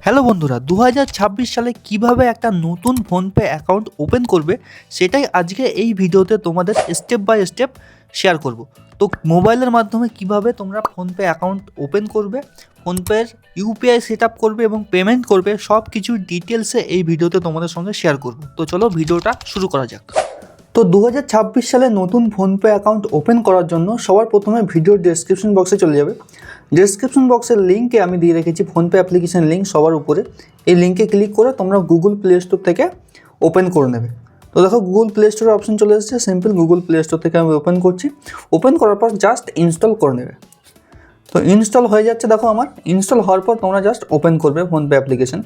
Hello বন্ধুরা, 2026 সালে কিভাবে একটা নতুন ফোনপে অ্যাকাউন্ট ওপেন করবে সেটাই আজকে এই ভিডিওতে তোমাদের স্টেপ বাই স্টেপ শেয়ার করব। তো মোবাইলের মাধ্যমে কিভাবে তোমরা ফোনপে অ্যাকাউন্ট ওপেন করবে, ফোনপের ইউপিআই সেট আপ করবে এবং পেমেন্ট করবে, সব কিছু ডিটেলসে এই ভিডিওতে তোমাদের সঙ্গে শেয়ার করব। তো চলো ভিডিওটা শুরু করা যাক। তো 2026 সালে নতুন ফোনপে অ্যাকাউন্ট ওপেন করার জন্য সবার প্রথমে ভিডিওর ডেসক্রিপশন বক্সে চলে যাবে। ডেসক্রিপশন বক্সের লিঙ্কে আমি দিয়ে রেখেছি ফোনপে অ্যাপ্লিকেশন লিঙ্ক সবার উপরে। এই লিঙ্কে ক্লিক করে তোমরা গুগল প্লে স্টোর থেকে ওপেন করে নেবে। তো দেখো গুগল প্লে স্টোরের অপশন চলে এসেছে, সিম্পল গুগল প্লে স্টোর থেকে আমি ওপেন করছি। ওপেন করার পর জাস্ট ইনস্টল করে নেবে। তো ইনস্টল হয়ে যাচ্ছে, দেখো আমার ইনস্টল হওয়ার পর তোমরা জাস্ট ওপেন করবে ফোনপে অ্যাপ্লিকেশন।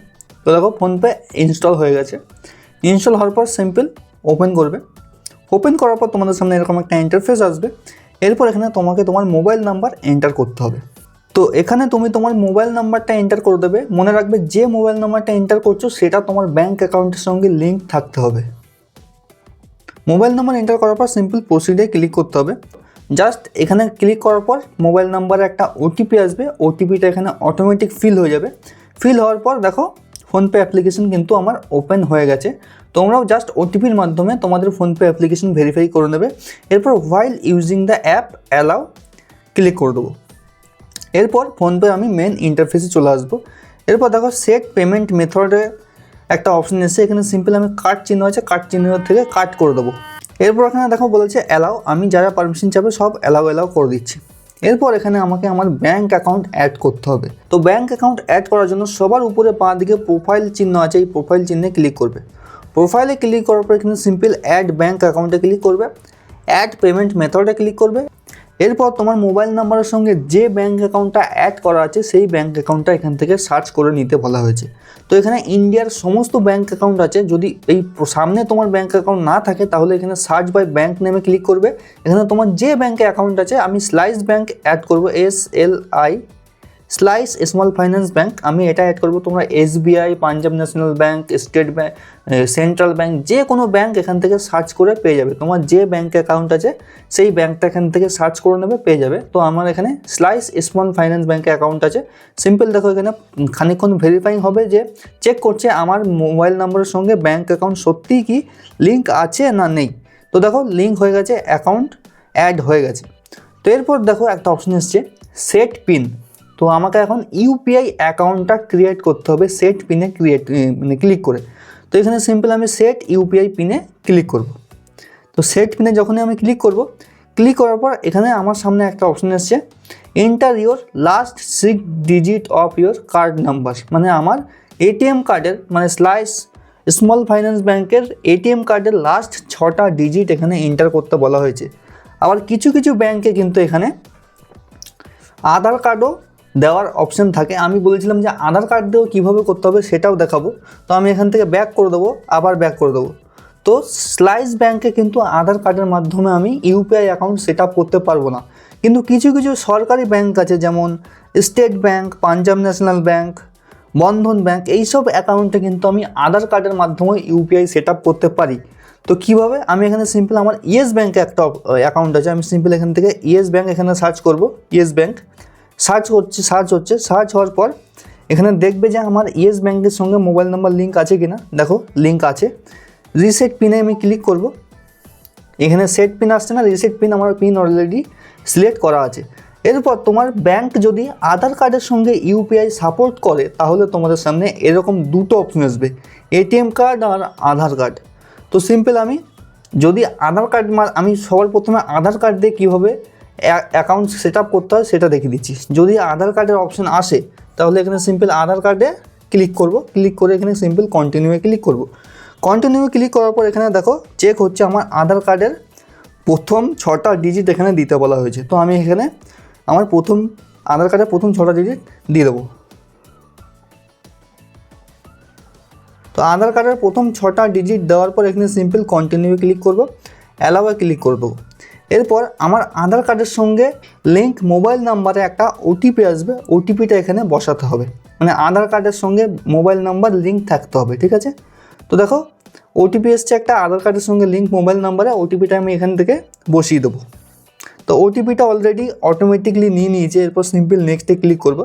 তো দেখো ফোনপে ইনস্টল হয়ে গেছে। ইনস্টল হওয়ার পর সিম্পল ওপেন করবে। ওপেন করার পর তোমাদের সামনে এরকম একটা ইন্টারফেস আসবে। এরপর এখানে তোমাকে তোমার মোবাইল নাম্বার এন্টার করতে হবে। তো এখানে তুমি তোমার মোবাইল নাম্বারটা এন্টার করে দেবে। মনে রাখবে যে মোবাইল নাম্বারটা এন্টার করছো সেটা তোমার ব্যাঙ্ক অ্যাকাউন্টের সঙ্গে লিঙ্ক থাকতে হবে। মোবাইল নাম্বার এন্টার করার পর সিম্পল প্রসিডে ক্লিক করতে হবে। জাস্ট এখানে ক্লিক করার পর মোবাইল নাম্বারে একটা ওটিপি আসবে। ওটিপিটা এখানে অটোমেটিক ফিল হয়ে যাবে। ফিল হওয়ার পর দেখো ফোনপে অ্যাপ্লিকেশন কিন্তু আমার ওপেন হয়ে গেছে। তোমরাও জাস্ট ওটিপির মাধ্যমে তোমাদের ফোনপে অ্যাপ্লিকেশন ভেরিফাই করে নেবে। এরপর while using the app allow click করে দেবো। এরপর ফোনপে আমি মেন ইন্টারফেসে চলে আসবো। এরপর দেখো সেট পেমেন্ট মেথডে একটা অপশন এসেছে। এখানে সিম্পল আমি কার্ড চিহ্ন আছে, কার্ড চিহ্ন থেকে কাট করে দেবো। এরপর এখানে দেখো বলেছে অ্যালাউ, আমি যারা পারমিশন চাবে সব অ্যালাউ করে দিচ্ছি। এরপর এখানে আমাকে আমার ব্যাঙ্ক অ্যাকাউন্ট অ্যাড করতে হবে। তো ব্যাঙ্ক অ্যাকাউন্ট অ্যাড করার জন্য সবার উপরে বাঁ দিকে প্রোফাইল চিহ্ন আছে, এই প্রোফাইল চিহ্নে ক্লিক করবে। প্রোফাইলে ক্লিক করার পর এখানে সিম্পল অ্যাড ব্যাঙ্ক অ্যাকাউন্টে ক্লিক করবে, অ্যাড পেমেন্ট মেথডে ক্লিক করবে। এরপর তোমার মোবাইল নাম্বারের সঙ্গে যে ব্যাঙ্ক অ্যাকাউন্টটা অ্যাড করা আছে সেই ব্যাঙ্ক অ্যাকাউন্টটা এখান থেকে সার্চ করে নিতে বলা হয়েছে। তো এখানে ইন্ডিয়ার সমস্ত ব্যাঙ্ক অ্যাকাউন্ট আছে। যদি এই সামনে তোমার ব্যাঙ্ক অ্যাকাউন্ট না থাকে তাহলে এখানে সার্চ বাই ব্যাঙ্ক নেমে ক্লিক করবে। এখানে তোমার যে ব্যাঙ্কে অ্যাকাউন্ট আছে, আমি স্লাইস ব্যাঙ্ক অ্যাড করবো, SLI slice small finance bank, আমি এটা অ্যাড করবো। তোমরা SBI, Punjab national bank, state bank, central bank, যে কোনো ব্যাঙ্ক এখান থেকে সার্চ করে পেয়ে যাবে। তোমার যে ব্যাঙ্ক অ্যাকাউন্ট আছে সেই ব্যাঙ্কটা এখান থেকে সার্চ করে নেবে, পেয়ে যাবে। তো আমার এখানে স্লাইস স্মল ফাইন্যান্স ব্যাঙ্কে অ্যাকাউন্ট আছে। সিম্পল দেখো এখানে খানিকক্ষণ ভেরিফাইং হবে, যে চেক করছে আমার মোবাইল নাম্বারের সঙ্গে ব্যাঙ্ক অ্যাকাউন্ট সত্যিই কি লিঙ্ক আছে না নেই। তো দেখো লিঙ্ক হয়ে গেছে, অ্যাকাউন্ট অ্যাড হয়ে গেছে। তো এরপর দেখো একটা অপশন এসছে সেট পিন। তো আমাকে এখন ইউপিআই অ্যাকাউন্টটা ক্রিয়েট করতে হবে সেট পিনে ক্লিক করে। তো এখানে সিম্পল আমি সেট ইউপিআই পিনে ক্লিক করব। তো সেট পিনে যখনই আমি ক্লিক করব, ক্লিক করার পর এখানে আমার সামনে একটা অপশন এসছে enter your last 6 digit of your card number. মানে আমার এটিএম কার্ডের, মানে স্লাইস স্মল ফাইন্যান্স ব্যাঙ্কের এটিএম কার্ডের লাস্ট 6টা ডিজিট এখানে এন্টার করতে বলা হয়েছে। আবার কিছু কিছু ব্যাঙ্কে কিন্তু এখানে আধার কার্ডও দেওয়ার অপশন থাকে। আমি বলেছিলাম যে আধার কার্ড দিয়েও কীভাবে করতে হবে সেটাও দেখাবো। তো আমি এখান থেকে ব্যাক করে দেবো, আবার ব্যাক করে দেবো। তো স্লাইস ব্যাঙ্কে কিন্তু আধার কার্ডের মাধ্যমে আমি ইউপিআই অ্যাকাউন্ট সেট আপ করতে পারবো না। কিন্তু কিছু কিছু সরকারি ব্যাঙ্ক আছে, যেমন state bank, Punjab national bank, Bandhan bank, এইসব অ্যাকাউন্টে কিন্তু আমি আধার কার্ডের মাধ্যমে ইউপিআই সেট আপ করতে পারি। তো কীভাবে, আমি এখানে সিম্পল আমার ইয়েস ব্যাঙ্কে একটা অ্যাকাউন্ট আছে, আমি সিম্পল এখান থেকে ইয়েস ব্যাঙ্ক এখানে সার্চ করব। ইয়েস ব্যাঙ্ক সার্চ হচ্ছে। সার্চ হওয়ার পর এখানে দেখবে যে আমার ইয়েস ব্যাঙ্কের সঙ্গে মোবাইল নাম্বার লিঙ্ক আছে কিনা। দেখো লিঙ্ক আছে। রিসেট পিনে আমি ক্লিক করব। এখানে সেট পিন আসছে না, রিসেট পিন, আমার পিন অলরেডি সিলেক্ট করা আছে। এরপর তোমার ব্যাঙ্ক যদি আধার কার্ডের সঙ্গে ইউপিআই সাপোর্ট করে তাহলে তোমাদের সামনে এরকম দুটো অপশন আসবে, এটিএম কার্ড আর আধার কার্ড। তো সিম্পল আমি যদি আধার কার্ড, আমি সবার প্রথমে আধার কার্ড দিয়ে কীভাবে অ্যাকাউন্ট সেট আপ করতে হয় সেটা দেখিয়ে দিচ্ছি। যদি আধার কার্ডের অপশন আসে তাহলে এখানে সিম্পল আধার কার্ডে ক্লিক করব। ক্লিক করে এখানে সিম্পল কন্টিনিউয়ে ক্লিক করব। কন্টিনিউ ক্লিক করার পর এখানে দেখো চেক হচ্ছে আমার আধার কার্ডের প্রথম 6টা ডিজিট এখানে দিতে বলা হয়েছে। তো আমি এখানে আমার আধার কার্ডের প্রথম 6টা ডিজিট দিয়ে দেবো। তো আধার কার্ডের প্রথম 6টা ডিজিট দেওয়ার পর এখানে সিম্পল কন্টিনিউ ক্লিক করব, অ্যালাউয়ে ক্লিক করে দেবো। এরপর আমার আধার কার্ডের সঙ্গে লিঙ্ক মোবাইল নাম্বারে একটা ওটিপি আসবে, ওটিপিটা এখানে বসাতে হবে। মানে আধার কার্ডের সঙ্গে মোবাইল নাম্বার লিঙ্ক থাকতে হবে, ঠিক আছে। তো দেখো ওটিপি এসছে একটা আধার কার্ডের সঙ্গে লিঙ্ক মোবাইল নাম্বারে, ওটিপিটা আমি এখান থেকে বসিয়ে দেবো। তো ওটিপিটা অলরেডি অটোমেটিকলি নিয়ে নিয়েছে। এরপর সিম্পল নেক্সটে ক্লিক করব।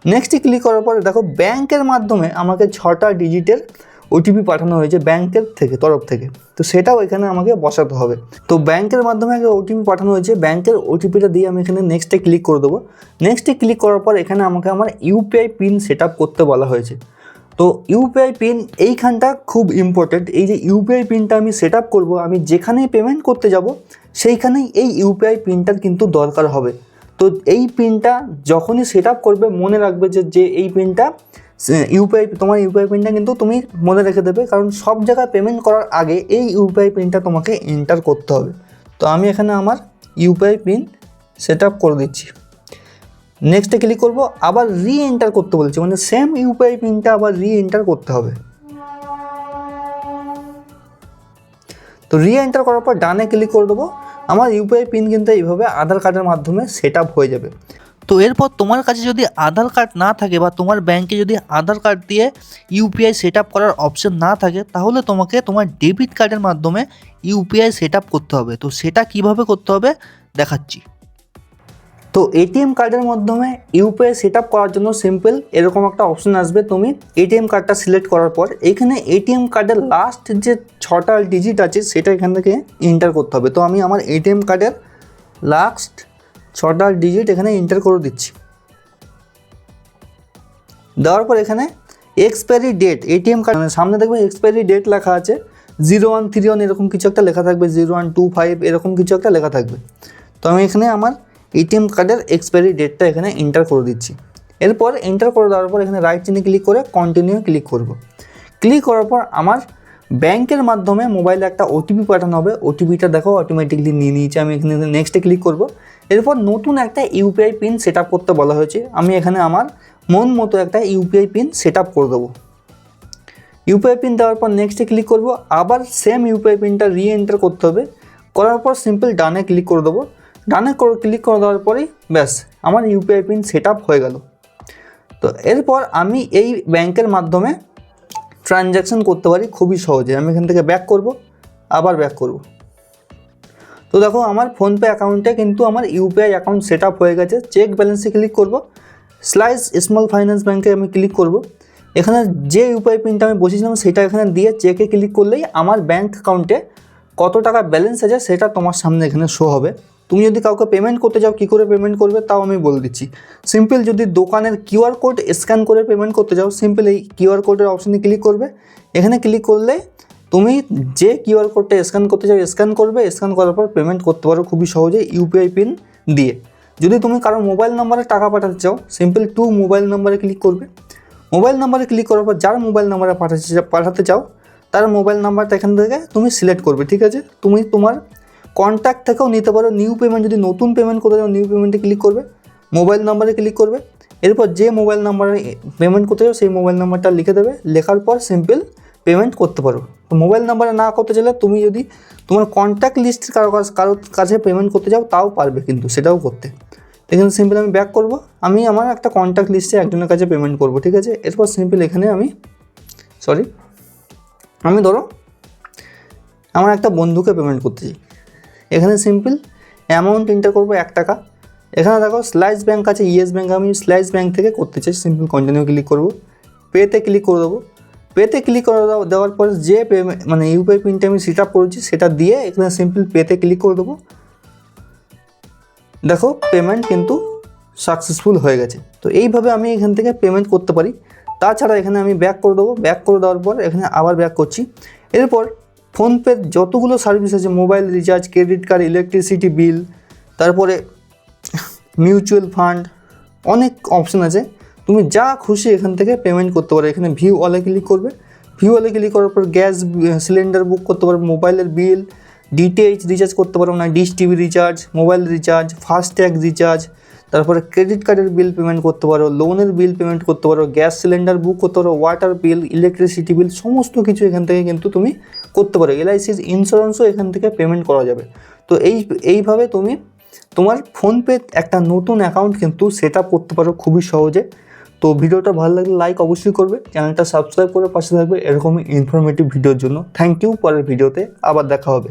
নেক্সটে ক্লিক করার পরে দেখো ব্যাংকের মাধ্যমে আমাকে 6টা ডিজিটের ওটিপি পাঠানো হয়েছে ব্যাংকের তরফ থেকে, তো সেটাও এখানে আমাকে বসাতে হবে। তো ব্যাংকের মাধ্যমে একটা ওটিপি পাঠানো হয়েছে, ব্যাংকের ওটিপিটা দিয়ে আমি এখানে নেক্সটে ক্লিক করে দেবো। নেক্সটে ক্লিক করার পর এখানে আমাকে আমার ইউপিআই পিন সেট আপ করতে বলা হয়েছে। তো ইউপিআই পিন এইখানটা খুব ইম্পর্টেন্ট। এই যে ইউপিআই পিনটা আমি সেট আপ করবো, আমি যেখানেই পেমেন্ট করতে যাব সেইখানেই এই ইউপিআই পিনটার কিন্তু দরকার হবে। তো এই পিনটা যখনই সেট আপ করবে মনে রাখবে যে এই পিনটা তোমার ইউপিআই পিনটা কিন্তু তুমি মনে রেখে দেবে, কারণ সব জায়গায় পেমেন্ট করার আগে এই ইউপিআই পিনটা তোমাকে এন্টার করতে হবে। তো আমি এখানে আমার ইউপিআই পিন সেট আপ করে দিচ্ছি। নেক্সটে ক্লিক করব, আবার রি এন্টার করতে বলছি, মানে সেম ইউপিআই পিনটা আবার রি এন্টার করতে হবে। তো রি এন্টার করার পর ডানে ক্লিক করে দেবো। আমার ইউপিআই পিন কিন্তু এইভাবে আধার কার্ডের মাধ্যমে সেট আপ হয়ে যাবে। তো এরপর তোমার কাছে যদি আধার কার্ড না থাকে বা তোমার ব্যাংকে যদি আধার কার্ড দিয়ে ইউপিআই সেট আপ করার অপশন না থাকে, তাহলে তোমাকে তোমার ডেবিট কার্ডের মাধ্যমে ইউপিআই সেট আপ করতে হবে। তো সেটা কিভাবে করতে হবে দেখাচ্ছি। তো এটিএম কার্ডের মাধ্যমে ইউপিআই সেট আপ করার জন্য সিম্পল এরকম একটা অপশন আসবে। তুমি এটিএম কার্ডটা সিলেক্ট করার পর এখানে এটিএম কার্ডের লাস্ট যে 6টা ডিজিট আছে সেটা এখান থেকে এন্টার করতে হবে। তো আমি আমার এটিএম কার্ডের লাস্ট 6টা ডিজিট এখানে এন্টার করে দিচ্ছি। দেওয়ার পর এখানে এক্সপায়ারি ডেট, এটিএম কার্ড সামনে দেখবে এক্সপায়ারি ডেট লেখা আছে 0131 এরকম কিছু একটা লেখা থাকবে, 0125 এরকম কিছু একটা লেখা থাকবে। তো আমি এখানে আমার এটিএম কার্ডের এক্সপায়ারি ডেটটা এখানে এন্টার করে দিচ্ছি। এরপর এন্টার করে দেওয়ার পর এখানে রাইট চিহ্নে ক্লিক করে কন্টিনিউ ক্লিক করব। ক্লিক করার পর আমার ব্যাংকের মাধ্যমে মোবাইলে একটা ওটিপি পাঠানো হবে। ওটিপিটা দেখো অটোমেটিকলি নিয়ে নিয়েছে। আমি এখানে নেক্সটে ক্লিক করব। এরপর নতুন একটা ইউপিআই পিন সেট আপ করতে বলা হয়েছে। আমি এখানে আমার মন মতো একটা ইউপিআই পিন সেট আপ করে দেবো। ইউপিআই পিন দেওয়ার পর নেক্সটে ক্লিক করব। আবার সেম ইউপিআই পিনটা রি এন্টার করতে হবে। করার পর সিম্পল ডানে ক্লিক করে দেবো। ডানে ক্লিক করে দেওয়ার পরেই ব্যাস আমার ইউপিআই পিন সেট আপ হয়ে গেল। তো এরপর আমি এই ব্যাংকের মাধ্যমে ট্রানজ্যাকশন করতে পারি খুবই সহজে। আমি এখান থেকে ব্যাক করব, আবার ব্যাক করব। তো দেখো আমার ফোনপে অ্যাকাউন্টে কিন্তু আমার ইউপিআই অ্যাকাউন্ট সেট আপ হয়ে গেছে। চেক ব্যালেন্সে ক্লিক করব, স্লাইস স্মল ফাইন্যান্স ব্যাঙ্কে আমি ক্লিক করব। এখানে যে ইউপিআই পিনটা আমি বসেছিলাম সেটা এখানে দিয়ে চেকে ক্লিক করলেই আমার ব্যাঙ্ক অ্যাকাউন্টে কত টাকা ব্যালেন্স আছে সেটা তোমার সামনে এখানে শো হবে। তুমি যদি কাউকে পেমেন্ট করতে চাও কী করে পেমেন্ট করবে তাও আমি বলে দিচ্ছি। সিম্পল যদি দোকানের কিউআর কোড স্ক্যান করে পেমেন্ট করতে চাও, সিম্পল এই কিউআর কোডের অপশানে ক্লিক করবে। এখানে ক্লিক করলে তুমি যে কিউআর কোডটা স্ক্যান করতে চাও স্ক্যান করবে। স্ক্যান করার পর পেমেন্ট করতে পারো খুবই সহজে ইউপিআই পিন দিয়ে। যদি তুমি কারো মোবাইল নাম্বারে টাকা পাঠাতে চাও সিম্পল টু মোবাইল নাম্বারে ক্লিক করবে। মোবাইল নাম্বারে ক্লিক করার পর যার মোবাইল নাম্বারে পাঠাতে চাও তার মোবাইল নাম্বারটা এখান থেকে তুমি সিলেক্ট করবে। ঠিক আছে, তুমি তোমার কন্ট্যাক্ট থেকেও নিতে পারো। নিউ পেমেন্ট যদি নতুন পেমেন্ট করতে চাও নিউ পেমেন্টে ক্লিক করবে, মোবাইল নাম্বারে ক্লিক করবে। এরপর যে মোবাইল নাম্বারে পেমেন্ট করতে চাও সেই মোবাইল নাম্বারটা লিখে দেবে। লেখার পর সিম্পল পেমেন্ট করতে পারো। তো মোবাইল নাম্বারে না করতে চাইলে তুমি যদি তোমার কন্ট্যাক্ট লিস্টের কারোর কাছে পেমেন্ট করতে চাও তাও পারবে কিন্তু সেটাও করতে। এখানে সিম্পল আমি ব্যাক করব। আমি আমার একটা কন্ট্যাক্ট লিস্টে একজনের কাছে পেমেন্ট করব। ঠিক আছে, এরপর সিম্পল এখানে আমি ধরো আমার একটা বন্ধুকে পেমেন্ট করতে চাই। এখানে সিম্পল অ্যামাউন্ট এন্টার করবো 1 টাকা। এখানে দেখো স্লাইস ব্যাঙ্ক আছে, ইয়েস ব্যাঙ্ক, আমি স্লাইস ব্যাঙ্ক থেকে করতে চাই। সিম্পল কন্টিনিউ ক্লিক করব, পেতে ক্লিক করে দেবো। পেতে ক্লিক করে দেওয়ার পর যে মানে ইউপিআই পিনটা আমি সেট আপ করেছি সেটা দিয়ে এখানে সিম্পল পেতে ক্লিক করে দেবো। দেখো পেমেন্ট কিন্তু সাকসেসফুল হয়ে গেছে। তো এইভাবে আমি এখান থেকে পেমেন্ট করতে পারি। তাছাড়া এখানে আমি ব্যাক করে দেবো। ব্যাক করে দেওয়ার পর এখানে আবার ব্যাক করছি। এরপর ফোনপের যতগুলো সার্ভিস আছে mobile recharge, credit card, electricity bill, তারপরে মিউচুয়াল ফান্ড, অনেক অপশান আছে। তুমি যা খুশি এখান থেকে পেমেন্ট করতে পারো। এখানে ভিউ অলে ক্লিক করবে। ভিউ অলে ক্লিক করার পর গ্যাস সিলিন্ডার বুক করতে পারো, মোবাইলের বিল, ডিটিএইচ রিচার্জ করতে পারো, না dish TV recharge, mobile recharge, FASTag recharge, তারপরে ক্রেডিট কার্ডের বিল পেমেন্ট করতে পারো, লোনের বিল পেমেন্ট করতে পারো, গ্যাস সিলিন্ডার বুক করতে পারো, ওয়াটার বিল, ইলেকট্রিসিটি বিল, সমস্ত কিছু এখান থেকে কিন্তু তুমি করতে পারো। এলআইসির ইন্স্যুরেন্সও এখান থেকে পেমেন্ট করা যাবে। তো এইভাবে তুমি তোমার ফোনপে একটা নতুন অ্যাকাউন্ট কিন্তু সেট আপ করতে পারো খুবই সহজে। তো ভিডিওটা ভালো লাগলে লাইক অবশ্যই করবে, চ্যানেলটা সাবস্ক্রাইব করে পাশে থাকবে এরকমই ইনফরমেটিভ ভিডিওর জন্য। Thank you. পরের ভিডিওতে আবার দেখা হবে।